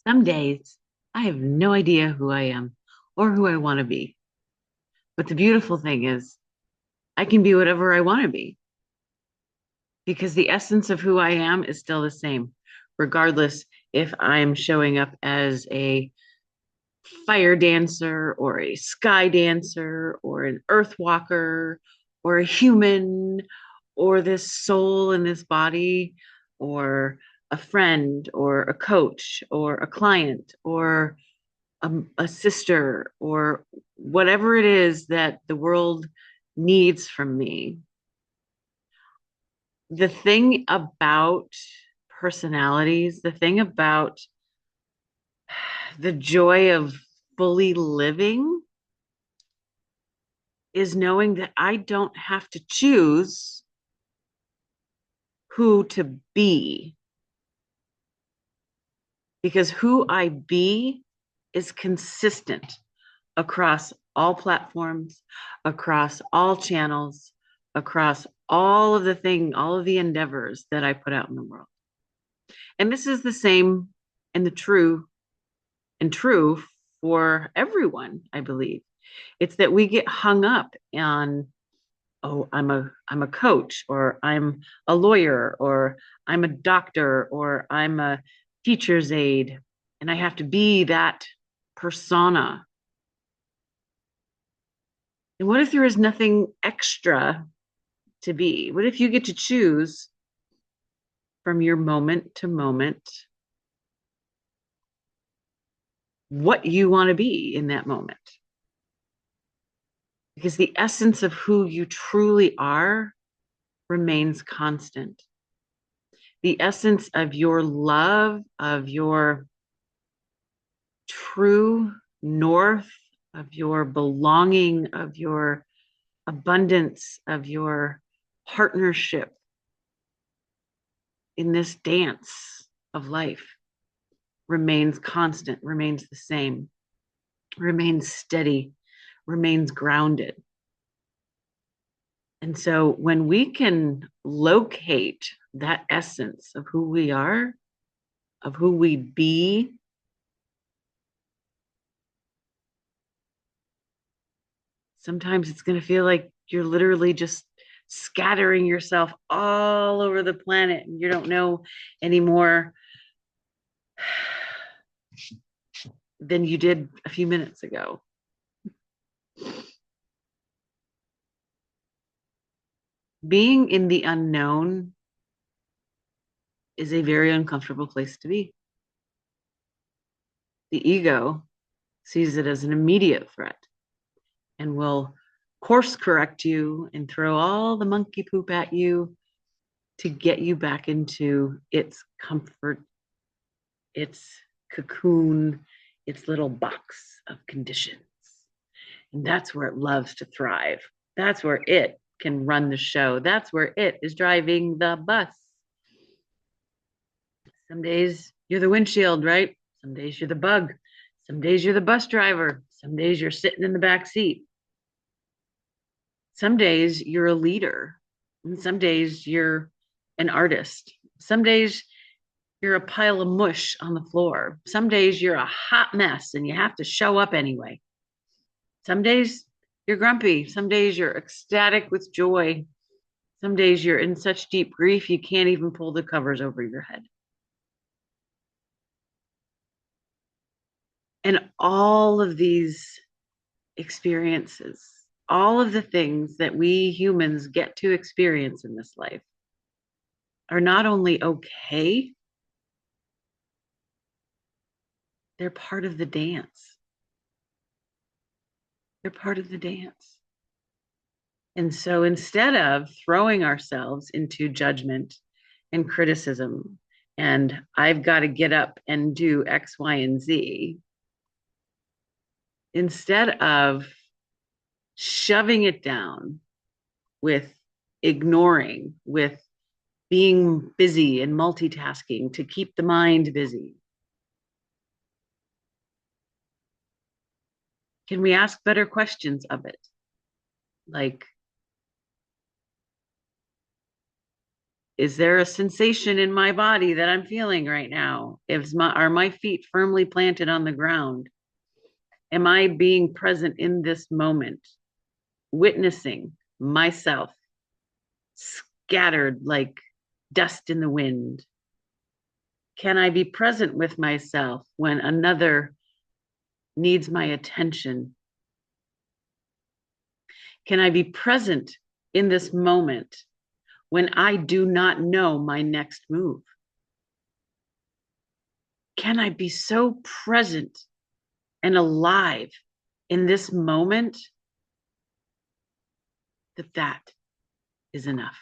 Some days I have no idea who I am or who I want to be. But the beautiful thing is, I can be whatever I want to be because the essence of who I am is still the same, regardless if I'm showing up as a fire dancer or a sky dancer or an earth walker or a human or this soul in this body or a friend or a coach or a client or a sister or whatever it is that the world needs from me. The thing about personalities, the thing about the joy of fully living is knowing that I don't have to choose who to be because who I be is consistent across all platforms, across all channels, across all of the endeavors that I put out in the world. And this is the same and the true for everyone, I believe. It's that we get hung up on, oh, I'm a coach, or I'm a lawyer, or I'm a doctor, or I'm a teacher's aide, and I have to be that persona. And what if there is nothing extra to be? What if you get to choose from your moment to moment what you want to be in that moment? Because the essence of who you truly are remains constant. The essence of your love, of your true north, of your belonging, of your abundance, of your partnership in this dance of life remains constant, remains the same, remains steady, remains grounded. And so when we can locate that essence of who we are, of who we be, sometimes it's going to feel like you're literally just scattering yourself all over the planet and you don't know anymore than you did a few minutes ago. Being in the unknown is a very uncomfortable place to be. The ego sees it as an immediate threat and will course correct you and throw all the monkey poop at you to get you back into its comfort, its cocoon, its little box of conditions. And that's where it loves to thrive. That's where it can run the show. That's where it is driving the bus. Some days you're the windshield, right? Some days you're the bug. Some days you're the bus driver. Some days you're sitting in the back seat. Some days you're a leader. And some days you're an artist. Some days you're a pile of mush on the floor. Some days you're a hot mess and you have to show up anyway. Some days you're grumpy. Some days you're ecstatic with joy. Some days you're in such deep grief you can't even pull the covers over your head. And all of these experiences, all of the things that we humans get to experience in this life are not only okay, they're part of the dance. They're part of the dance. And so instead of throwing ourselves into judgment and criticism, and I've got to get up and do X, Y, and Z, instead of shoving it down with ignoring, with being busy and multitasking to keep the mind busy, can we ask better questions of it? Like, Is there a sensation in my body that I'm feeling right now? Are my feet firmly planted on the ground? Am I being present in this moment, witnessing myself scattered like dust in the wind? Can I be present with myself when another needs my attention? Can I be present in this moment when I do not know my next move? Can I be so present and alive in this moment that that is enough?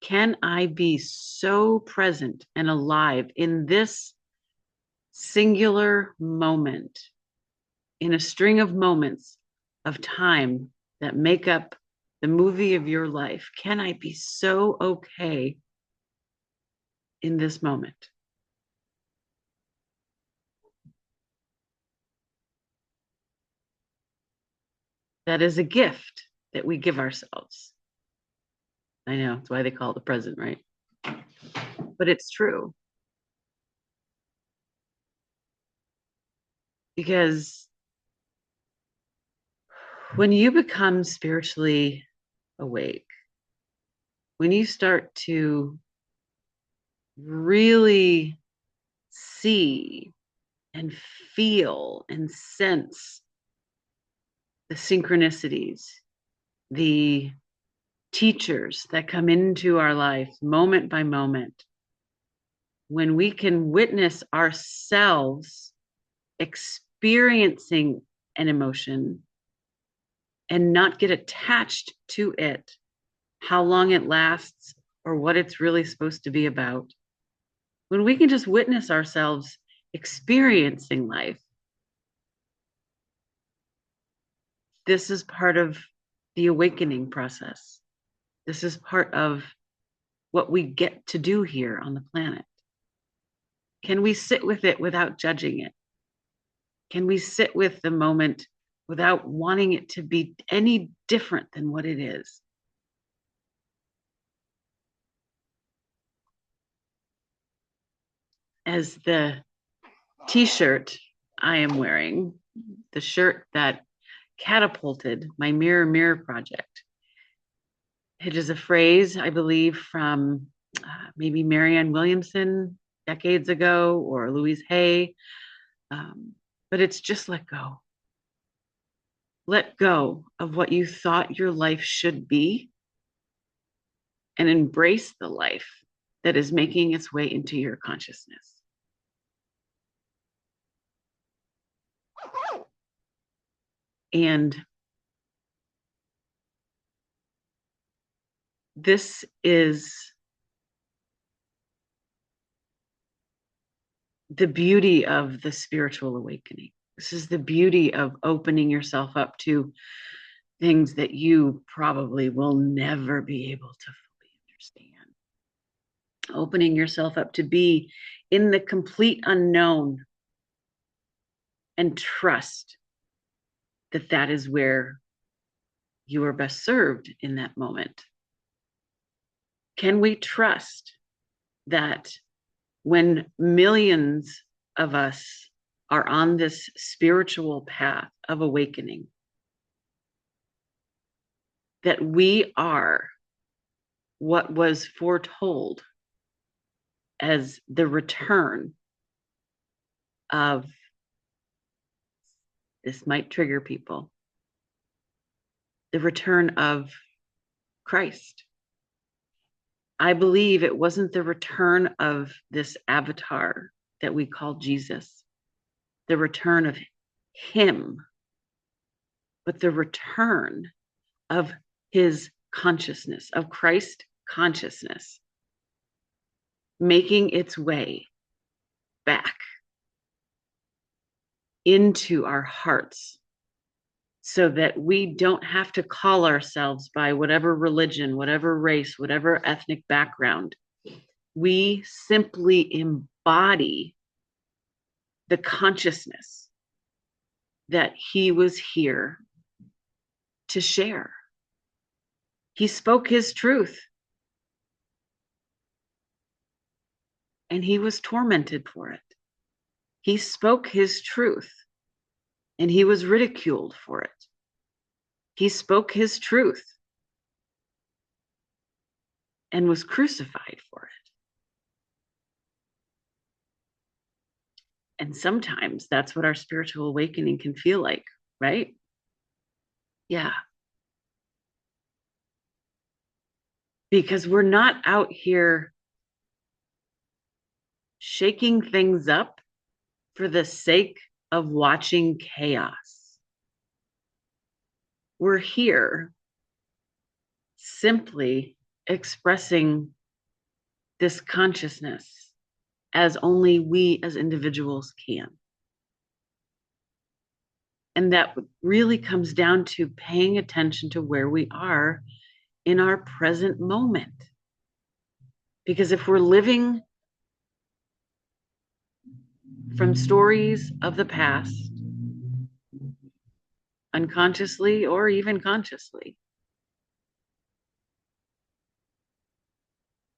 Can I be so present and alive in this singular moment, in a string of moments of time that make up the movie of your life? Can I be so okay in this moment? That is a gift that we give ourselves. I know, that's why they call it the present, right? But it's true. Because when you become spiritually awake, when you start to really see and feel and sense the synchronicities, the teachers that come into our life moment by moment, when we can witness ourselves experiencing an emotion and not get attached to it, how long it lasts, or what it's really supposed to be about. When we can just witness ourselves experiencing life, this is part of the awakening process. This is part of what we get to do here on the planet. Can we sit with it without judging it? Can we sit with the moment without wanting it to be any different than what it is? As the t-shirt I am wearing, the shirt that catapulted my Mirror Mirror project. It is a phrase, I believe, from maybe Marianne Williamson decades ago or Louise Hay. But it's just let go. Let go of what you thought your life should be and embrace the life that is making its way into your consciousness. And this is the beauty of the spiritual awakening. This is the beauty of opening yourself up to things that you probably will never be able to fully understand. Opening yourself up to be in the complete unknown and trust that that is where you are best served in that moment. Can we trust that when millions of us are on this spiritual path of awakening, that we are what was foretold as the return of, this might trigger people, the return of Christ? I believe it wasn't the return of this avatar that we call Jesus, the return of him, but the return of his consciousness, of Christ consciousness, making its way back into our hearts so that we don't have to call ourselves by whatever religion, whatever race, whatever ethnic background. We simply embody the consciousness that he was here to share. He spoke his truth, and he was tormented for it. He spoke his truth, and he was ridiculed for it. He spoke his truth and was crucified for it. And sometimes that's what our spiritual awakening can feel like, right? Yeah. Because we're not out here shaking things up for the sake of watching chaos. We're here simply expressing this consciousness as only we as individuals can. And that really comes down to paying attention to where we are in our present moment. Because if we're living from stories of the past, unconsciously or even consciously,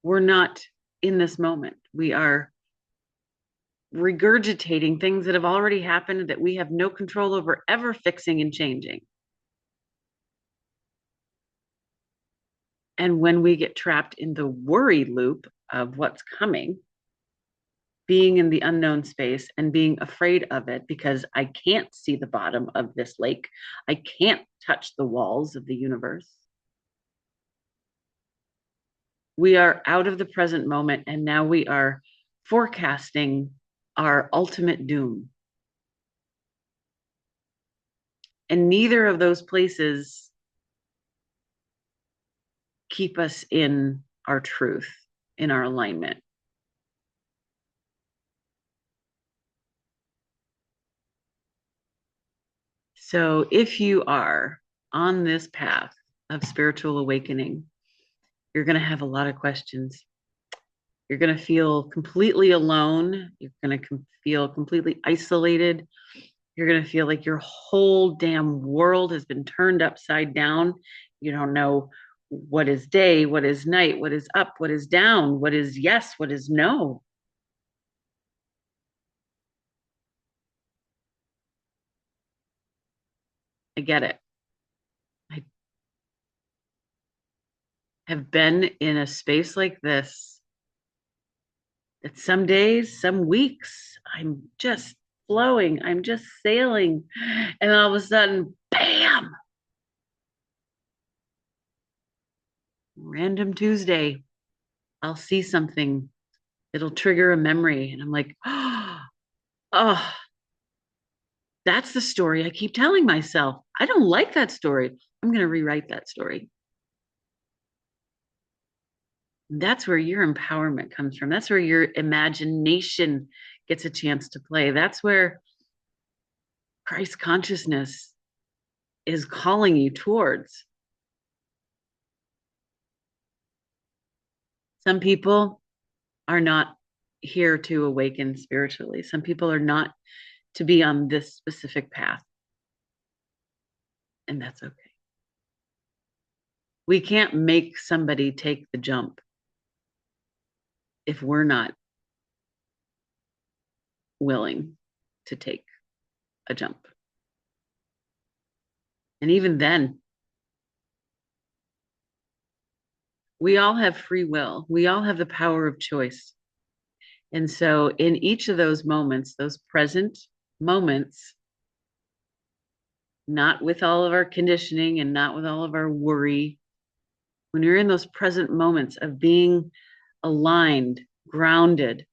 we're not in this moment. We are regurgitating things that have already happened that we have no control over ever fixing and changing. And when we get trapped in the worry loop of what's coming, being in the unknown space and being afraid of it because I can't see the bottom of this lake, I can't touch the walls of the universe. We are out of the present moment, and now we are forecasting our ultimate doom. And neither of those places keep us in our truth, in our alignment. So if you are on this path of spiritual awakening, you're going to have a lot of questions. You're going to feel completely alone. You're going to feel completely isolated. You're going to feel like your whole damn world has been turned upside down. You don't know what is day, what is night, what is up, what is down, what is yes, what is no. I get it. I have been in a space like this that some days, some weeks, I'm just flowing, I'm just sailing. And all of a sudden, bam, random Tuesday, I'll see something. It'll trigger a memory. And I'm like, oh, that's the story I keep telling myself. I don't like that story. I'm going to rewrite that story. That's where your empowerment comes from. That's where your imagination gets a chance to play. That's where Christ consciousness is calling you towards. Some people are not here to awaken spiritually. Some people are not to be on this specific path. And that's okay. We can't make somebody take the jump if we're not willing to take a jump. And even then, we all have free will. We all have the power of choice. And so, in each of those moments, those present moments, not with all of our conditioning and not with all of our worry, when you're in those present moments of being aligned, grounded,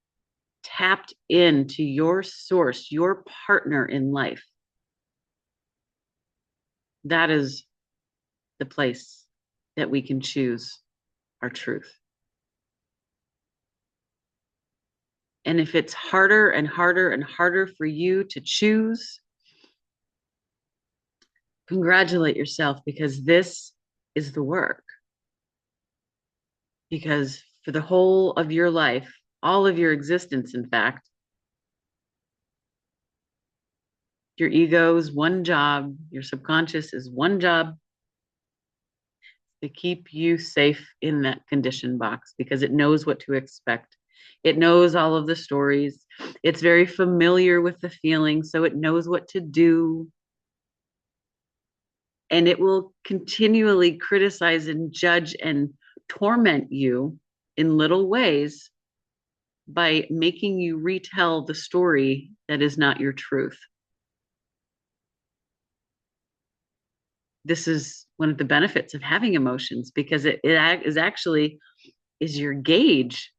tapped into your source, your partner in life, that is the place that we can choose our truth. And if it's harder and harder and harder for you to choose, congratulate yourself, because this is the work. Because for the whole of your life, all of your existence, in fact, your ego is one job, your subconscious is one job, to keep you safe in that condition box because it knows what to expect. It knows all of the stories. It's very familiar with the feelings, so it knows what to do. And it will continually criticize and judge and torment you in little ways by making you retell the story that is not your truth. This is one of the benefits of having emotions because it is actually is your gauge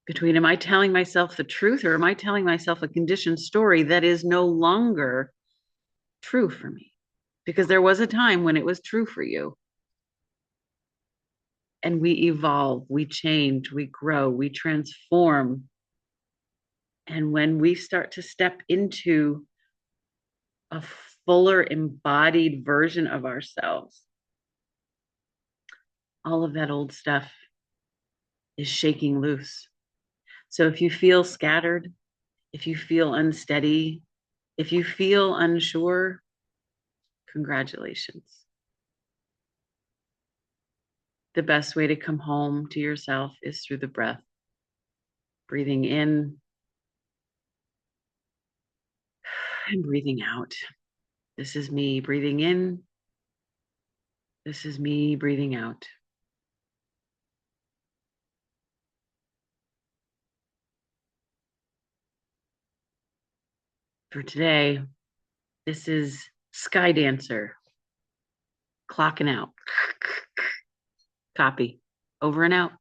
between am I telling myself the truth or am I telling myself a conditioned story that is no longer true for me? Because there was a time when it was true for you. And we evolve, we change, we grow, we transform. And when we start to step into a fuller embodied version of ourselves, all of that old stuff is shaking loose. So if you feel scattered, if you feel unsteady, if you feel unsure, congratulations. The best way to come home to yourself is through the breath, breathing in and breathing out. This is me breathing in. This is me breathing out. For today, this is Sky Dancer, clocking out. Copy. Over and out.